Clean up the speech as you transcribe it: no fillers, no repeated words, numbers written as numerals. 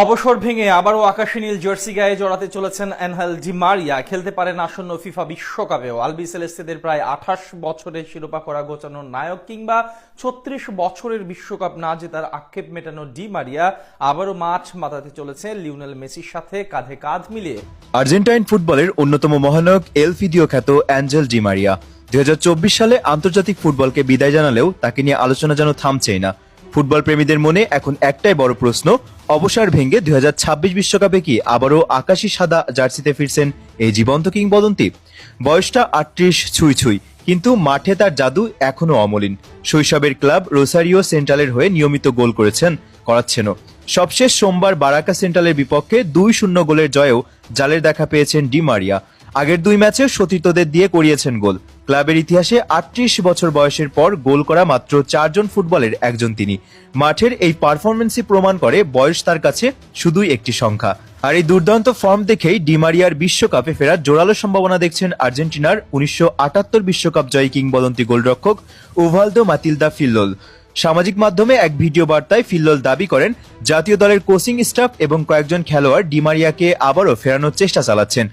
অবসর ভেঙে আবারও আকাশী নীল জার্সি গায়ে জড়াতে চলেছেন অ্যানহেল ডি মারিয়া। খেলতে পারেন আসন্ন ফিফা বিশ্বকাপেও। আলবিসেলেস্তেদের প্রায় 28 বছরের শিরোপা করা গোছানোর নায়ক কিংবা 36 বছরের বিশ্বকাপ না জেতার আক্ষেপ মেটানো ডি মারিয়া আবারও মাঠ মাতাতে চলেছে লিওনেল মেসির সাথে কাঁধে কাঁধ মিলিয়ে। আর্জেন্টাইন ফুটবলের অন্যতম মহানায়ক এল ফিদিও খ্যাত অ্যাঞ্জেল ডি মারিয়া 2024 সালে আন্তর্জাতিক ফুটবলকে বিদায় জানালেও তাকে নিয়ে আলোচনা যেন থামছেই না। ফুটবল প্রেমীদের মনে এখন একটাই বড় প্রশ্ন, অবসর ভেঙে 2026 বিশ্বকাপে কি আবারও আকাশী সাদা জার্সিতে ফিরছেন এই জীবন্ত কিংবদন্তি? বয়সটা 38 ছুঁই ছুঁই, কিন্তু মাঠে তার জাদু এখনো অমলিন। শৈশবের ক্লাব রোসারিও সেন্ট্রালের হয়ে নিয়মিত গোল করাচ্ছেনও। সবশেষ সোমবার বারাকা সেন্ট্রালের বিপক্ষে 2-0 গোলের জয়েও জালের দেখা পেয়েছেন ডি মারিয়া। আগের 2 ম্যাচে সতীর্থদের দিয়ে করিয়েছেন গোল। ক্লাবের ইতিহাসে 38 বছর বয়সের পর গোল করা মাত্র 4 জন ফুটবলের একজন তিনি। মাঠের এই পারফরমেন্সই প্রমাণ করে বয়স তার কাছে শুধুই একটি সংখ্যা। আর এই দুর্দান্ত ফর্ম দেখেই ডি মারিয়ার বিশ্বকাপে ফেরার জোরালো সম্ভাবনা দেখছেন আর্জেন্টিনার 1978 বিশ্বকাপ জয়ী কিংবদন্তি গোলরক্ষক ওভালদো মাতিলদা ফিল্লোল। সামাজিক মাধ্যমে এক ভিডিও বার্তায় ফিল্লোল দাবি করেন, জাতীয় দলের কোচিং স্টাফ এবং কয়েকজন খেলোয়াড় ডি মারিয়াকে আবারও ফেরানোর চেষ্টা চালাচ্ছেন।